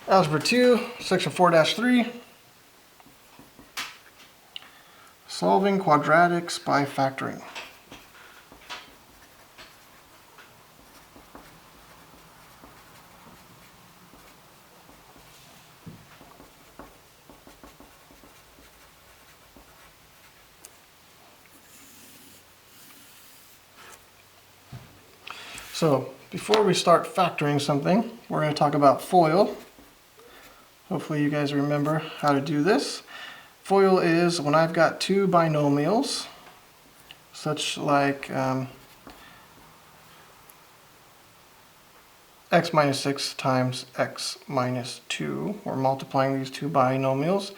Algebra 2, section 4-3, solving quadratics by factoring. So before we start factoring something, we're going to talk about FOIL. Hopefully you guys remember how to do this. FOIL is when I've got two binomials, such like x minus 6 times x minus 2. We're multiplying these two binomials.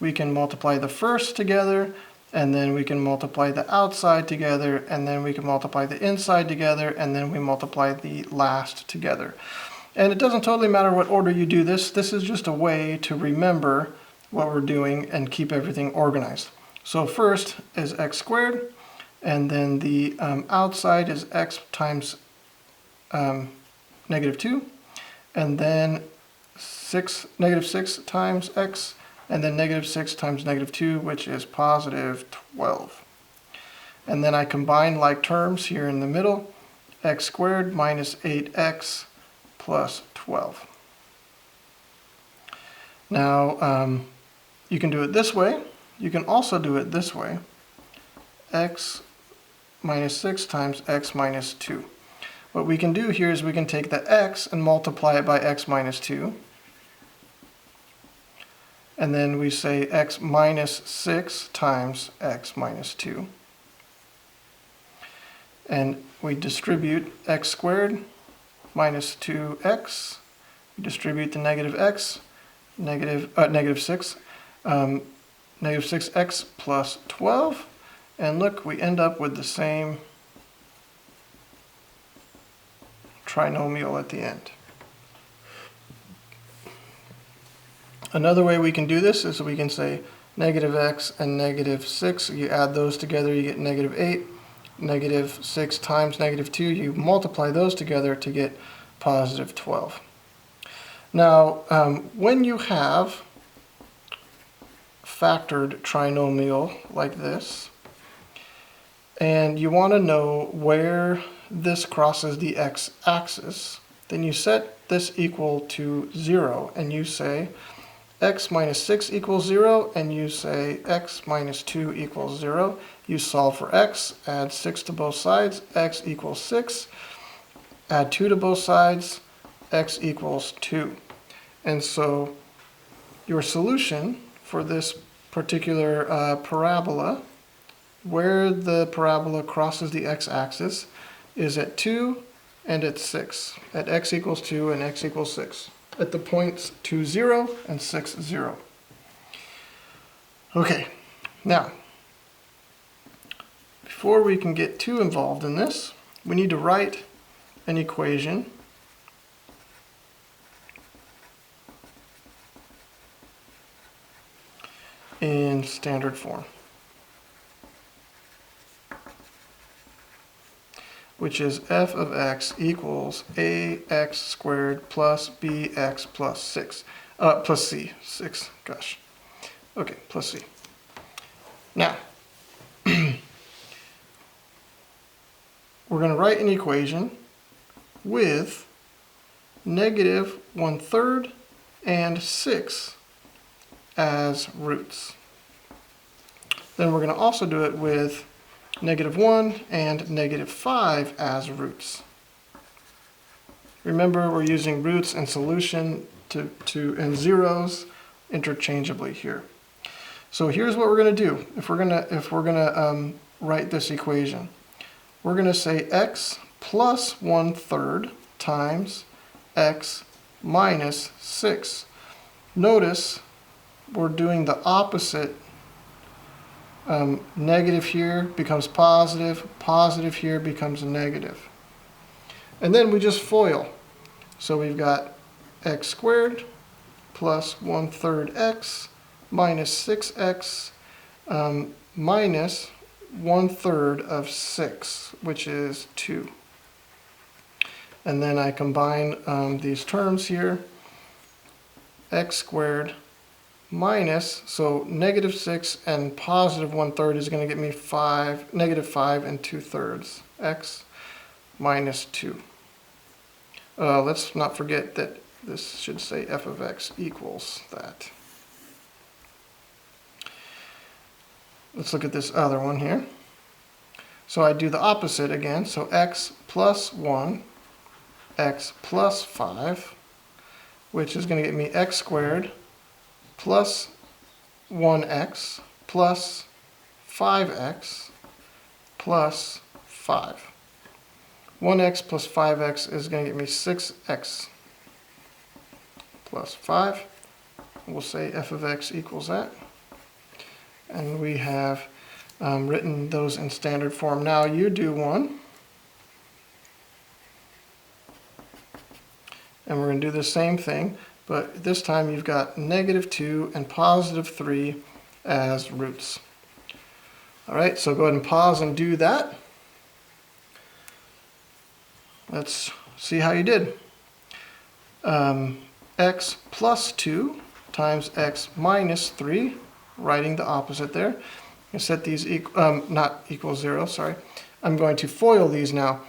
We can multiply the first together, and then we can multiply the outside together, and then we can multiply the inside together, and then we multiply the last together. And it doesn't totally matter what order you do this. This is just a way to remember what we're doing and keep everything organized. So first is x squared, and then the outside is x times negative 2, and then negative 6 times x, and then negative 6 times negative 2, which is positive 12. And then I combine like terms here in the middle, x squared minus 8x plus 12. Now, you can do it this way. You can also do it this way, x minus 6 times x minus 2. What we can do here is we can take the x and multiply it by x minus 2. And then we say x minus 6 times x minus 2. And we distribute x squared minus 2x. We distribute the negative x, negative 6, negative 6x plus 12. And look, we end up with the same trinomial at the end. Another way we can do this is we can say negative x and negative 6. You add those together, you get negative 8. Negative 6 times negative 2, you multiply those together to get positive 12. Now, when you have factored trinomial like this, and you want to know where this crosses the x-axis, then you set this equal to 0, and you say x minus 6 equals 0, and you say x minus 2 equals 0. You solve for x, add 6 to both sides, x equals 6. Add 2 to both sides, x equals 2. And so your solution for this particular parabola, where the parabola crosses the x-axis, is at 2 and at 6, at x equals 2 and x equals 6, at the points 2, 0 and 6, 0. Okay, now, before we can get too involved in this, we need to write an equation in standard form, which is f of x equals ax squared plus bx plus 6, plus c, 6, gosh. Okay, plus c. Now, we're going to write an equation with negative 1/3 and 6 as roots. Then we're going to also do it with negative 1 and negative 5 as roots. Remember, we're using roots and solution and zeros interchangeably here. So here's what we're going to do. If we're going to write this equation, we're going to say x plus 1/3 times x minus 6. Notice we're doing the opposite. Negative here becomes positive, positive here becomes negative. And then we just FOIL. So we've got x squared plus 1/3 x minus 6x minus 1/3 of 6, which is 2. And then I combine these terms here. x squared minus, so negative 6 and positive 1/3 is going to get me negative 5 and 2/3, x minus 2. Let's not forget that this should say f of x equals that. Let's look at this other one here. So I do the opposite again, so x plus 1, x plus 5, which is going to get me x squared plus 1x plus 5x plus 5. 1x plus 5x is going to get me 6x plus 5. We'll say f of x equals that. And we have written those in standard form. Now you do one. And we're going to do the same thing, but this time you've got negative 2 and positive 3 as roots. All right, so go ahead and pause and do that. Let's see how you did. X plus 2 times x minus 3, writing the opposite there. I set these not equal 0, sorry. I'm going to FOIL these now.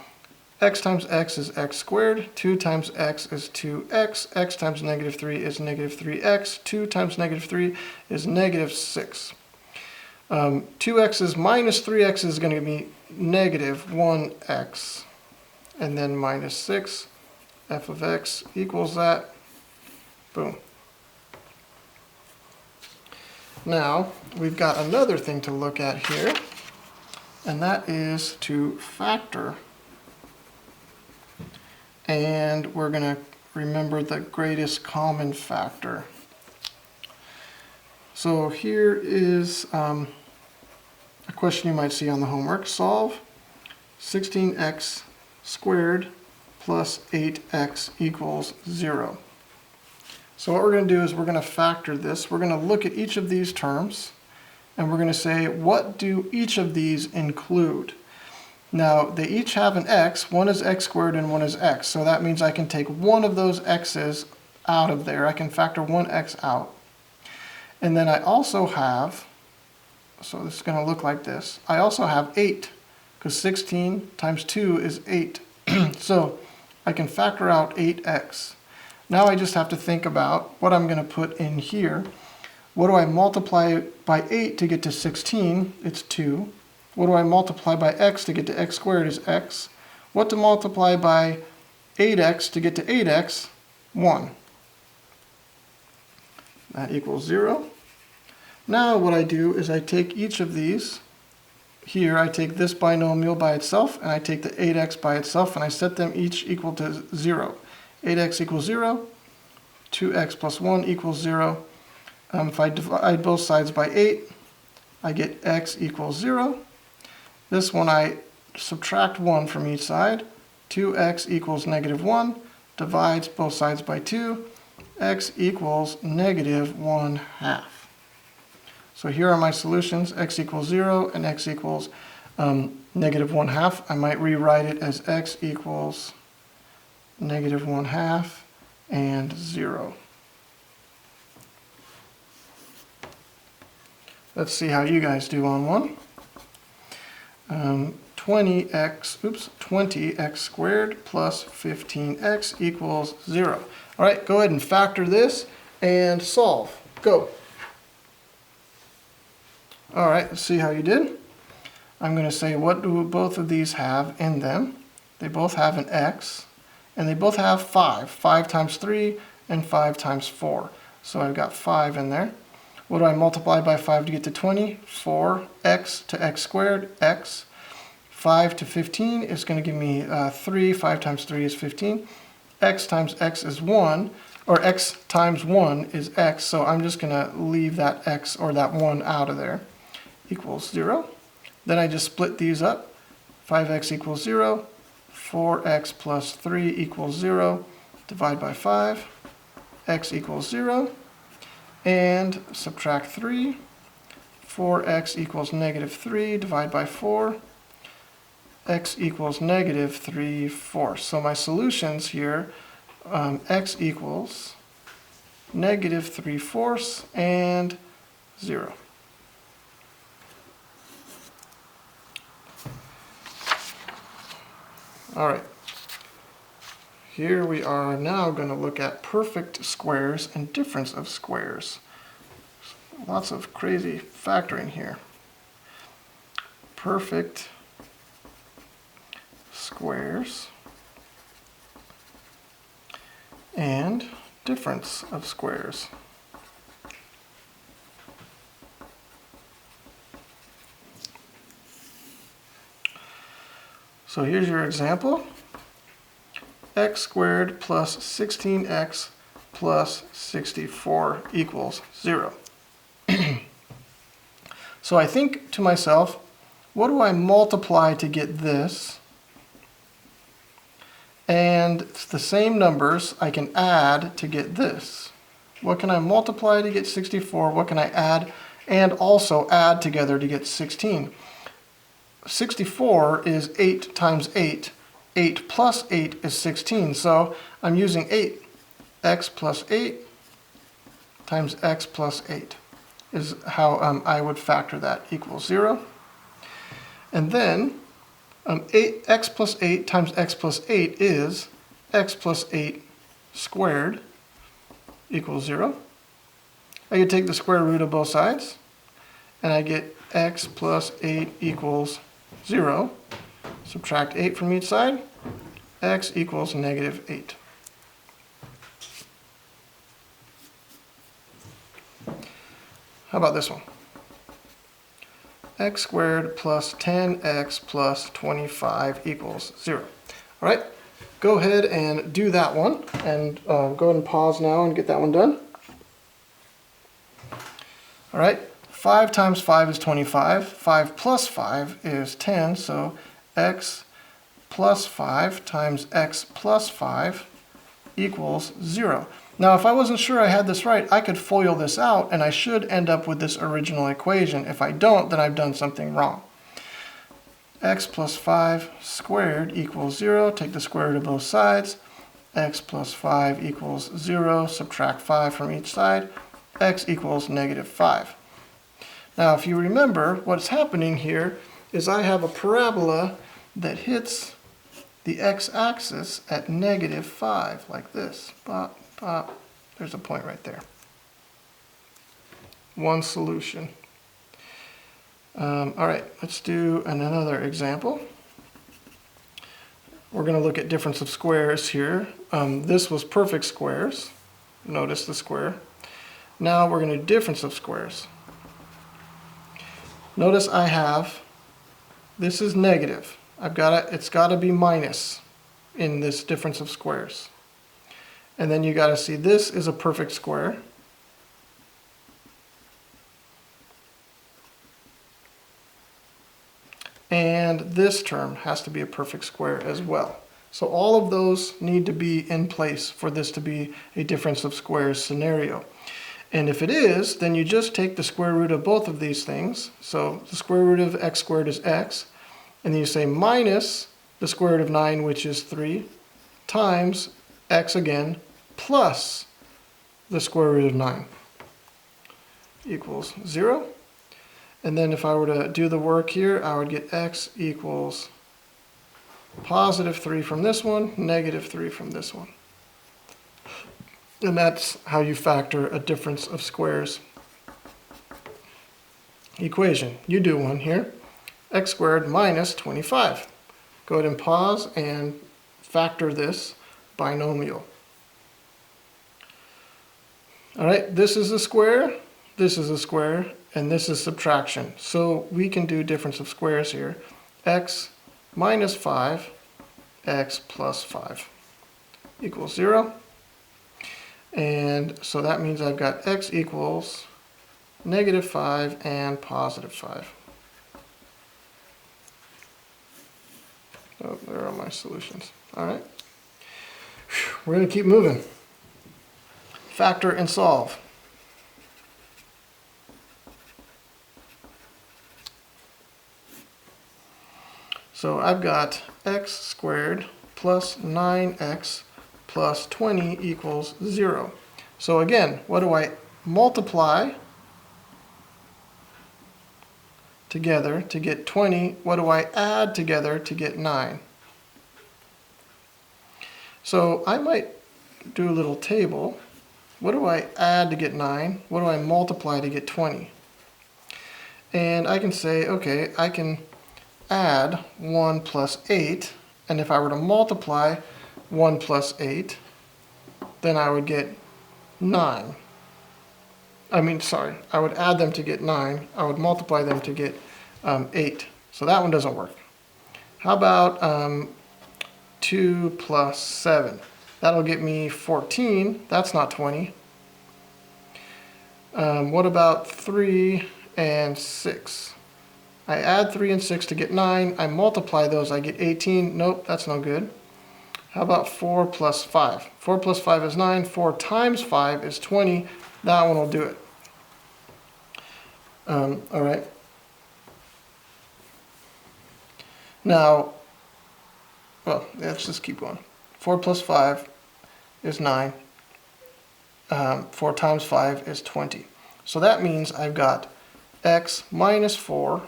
X times x is x squared, 2 times x is 2x, x times negative 3 is negative 3x, 2 times negative 3 is negative 6. 2x's minus 3x is going to give me negative 1x, and then minus 6. F of x equals that. Boom. Now, we've got another thing to look at here, and that is to factor. And we're going to remember the greatest common factor. So here is a question you might see on the homework. Solve 16x squared plus 8x equals 0. So what we're going to do is we're going to factor this. We're going to look at each of these terms, and we're going to say, what do each of these include? Now, they each have an x. One is x squared and one is x. So that means I can take one of those x's out of there. I can factor one x out. And then I also have, so this is going to look like this. I also have 8, because 16 times 2 is 8. So I can factor out 8x. Now I just have to think about what I'm going to put in here. What do I multiply by 8 to get to 16? It's 2. What do I multiply by x to get to x squared is x. What to multiply by 8x to get to 8x? 1. That equals 0. Now what I do is I take each of these. Here I take this binomial by itself, and I take the 8x by itself, and I set them each equal to 0. 8x equals 0. 2x plus 1 equals 0. If I divide both sides by 8, I get x equals 0. This one I subtract 1 from each side. 2x equals negative 1. Divides both sides by 2. X equals negative 1/2. So here are my solutions. X equals 0 and x equals negative 1/2. I might rewrite it as x equals negative 1/2 and 0. Let's see how you guys do on one. 20x squared plus 15x equals 0. All right, go ahead and factor this and solve. Go. All right, let's see how you did. I'm going to say, what do both of these have in them? They both have an x, and they both have 5. 5 times 3 and 5 times 4. So I've got 5 in there. What do I multiply by 5 to get to 20? 4x to x squared, x. 5 to 15 is going to give me 3. 5 times 3 is 15. X times x is 1, or x times 1 is x, so I'm just going to leave that x or that 1 out of there. Equals 0. Then I just split these up. 5x equals 0. 4x plus 3 equals 0. Divide by 5. X equals 0. And subtract 3. 4x equals negative 3. Divide by 4. X equals negative 3/4. So my solutions here, x equals negative 3/4, and 0. All right. Here we are now going to look at perfect squares and difference of squares. Lots of crazy factoring here. Perfect squares and difference of squares. So here's your example. X squared plus 16x plus 64 equals 0. So I think to myself, what do I multiply to get this? And it's the same numbers I can add to get this. What can I multiply to get 64? What can I add? And also add together to get 16. 64 is 8 times 8. 8 plus 8 is 16. So I'm using 8. X plus 8 times x plus 8 is how I would factor that equals 0. And then x plus 8 times x plus 8 is x plus 8 squared equals 0. I can take the square root of both sides, and I get x plus 8 equals 0. Subtract 8 from each side, x equals negative 8. How about this one? X squared plus 10x plus 25 equals 0. All right, go ahead and do that one, and go ahead and pause now and get that one done. All right, 5 times 5 is 25. 5 plus 5 is 10, so x plus 5 times x plus 5 equals 0. Now, if I wasn't sure I had this right, I could FOIL this out, and I should end up with this original equation. If I don't, then I've done something wrong. X plus 5 squared equals 0. Take the square root of both sides. X plus 5 equals 0. Subtract 5 from each side. X equals negative 5. Now, if you remember, what's happening here is I have a parabola that hits the x-axis at negative 5, like this. Bop, bop. There's a point right there. One solution. All right, let's do another example. We're going to look at difference of squares here. This was perfect squares. Notice the square. Now we're going to do difference of squares. Notice I have, this is negative. It's got to be minus in this difference of squares. And then you got to see this is a perfect square. And this term has to be a perfect square as well. So all of those need to be in place for this to be a difference of squares scenario. And if it is, then you just take the square root of both of these things. So the square root of x squared is x. And then you say minus the square root of 9, which is 3, times x again, plus the square root of 9 equals 0. And then if I were to do the work here, I would get x equals positive 3 from this one, negative 3 from this one. And that's how you factor a difference of squares equation. You do one here. X squared minus 25. Go ahead and pause and factor this binomial. All right, this is a square, this is a square, and this is subtraction. So we can do difference of squares here. X minus 5, x plus 5 equals 0. And so that means I've got x equals negative 5 and positive 5. Oh, there are my solutions. All right. We're going to keep moving. Factor and solve. So I've got x squared plus 9x plus 20 equals 0. So again, what do I multiply together to get 20? What do I add together to get 9? So I might do a little table. What do I add to get 9? What do I multiply to get 20? And I can say, okay, I can add 1 plus 8, and if I were to multiply 1 plus 8, then I would get 9. I would add them to get 9. I would multiply them to get 8. So that one doesn't work. How about 2 plus 7? That'll get me 14. That's not 20. What about 3 and 6? I add 3 and 6 to get 9. I multiply those, I get 18. Nope, that's no good. How about 4 plus 5? 4 plus 5 is 9. 4 times 5 is 20. That one will do it. All right. Now, well, let's just keep going. 4 plus 5 is 9. 4 times 5 is 20. So that means I've got x minus 4,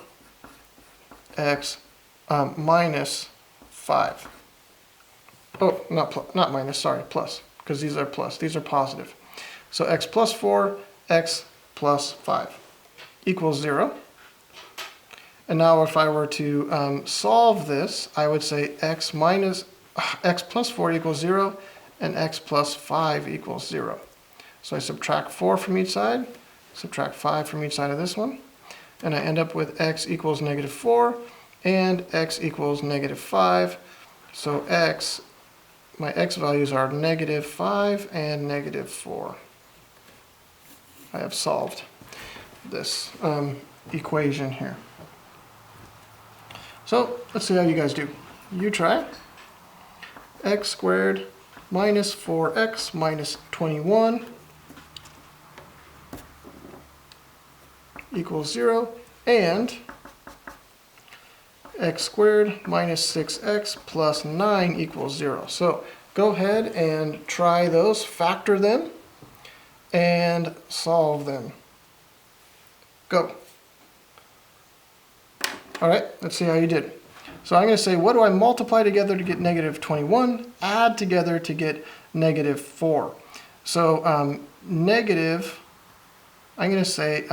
x minus 5. Oh, not minus, sorry, plus, because these are plus. These are positive. So x plus 4, x plus 5 equals 0. And now if I were to solve this, I would say x plus 4 equals 0 and x plus 5 equals 0. So I subtract 4 from each side, subtract 5 from each side of this one, and I end up with x equals negative 4 and x equals negative 5. So my x values are negative 5 and negative 4. I have solved this equation here. So let's see how you guys do. You try. X squared minus 4x minus 21 equals 0, and x squared minus 6x plus 9 equals 0. So go ahead and try those, factor them, and solve them. Go. All right, let's see how you did. So I'm going to say, what do I multiply together to get negative 21? Add together to get negative 4. So negative, I'm going to say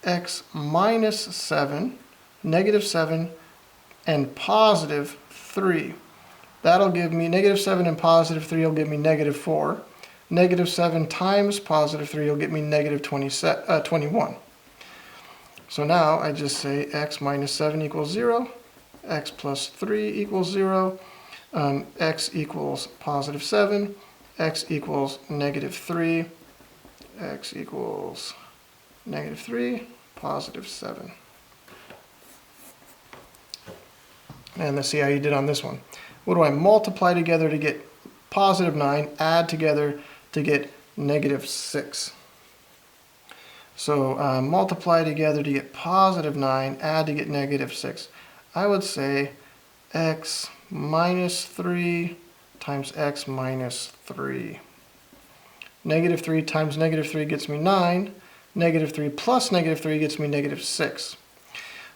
x minus 7, negative 7, and positive 3. That'll give me negative 7 and positive 3 will give me negative 4. Negative 7 times positive 3 will get me negative 21. So now I just say x minus 7 equals 0, x plus 3 equals 0, x equals positive 7, x equals negative 3, x equals negative 3, positive 7. And let's see how you did on this one. What do I multiply together to get positive 9, add together to get negative 6? So multiply together to get positive 9, add to get negative 6. I would say x minus 3 times x minus 3. Negative 3 times negative 3 gets me 9. Negative 3 plus negative 3 gets me negative 6.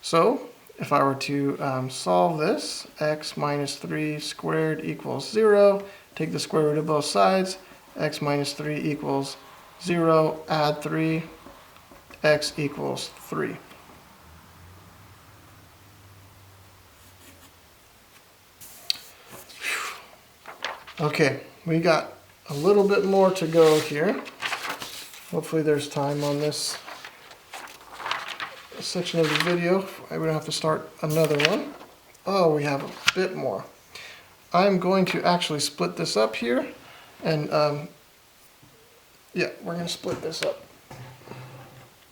So if I were to solve this, x minus 3 squared equals 0. Take the square root of both sides. X minus 3 equals 0. Add 3. X equals 3. Okay, we got a little bit more to go here. Hopefully there's time on this section of the video. I would have to start another one. Oh, we have a bit more. I'm going to actually split this up here, and yeah, we're going to split this up.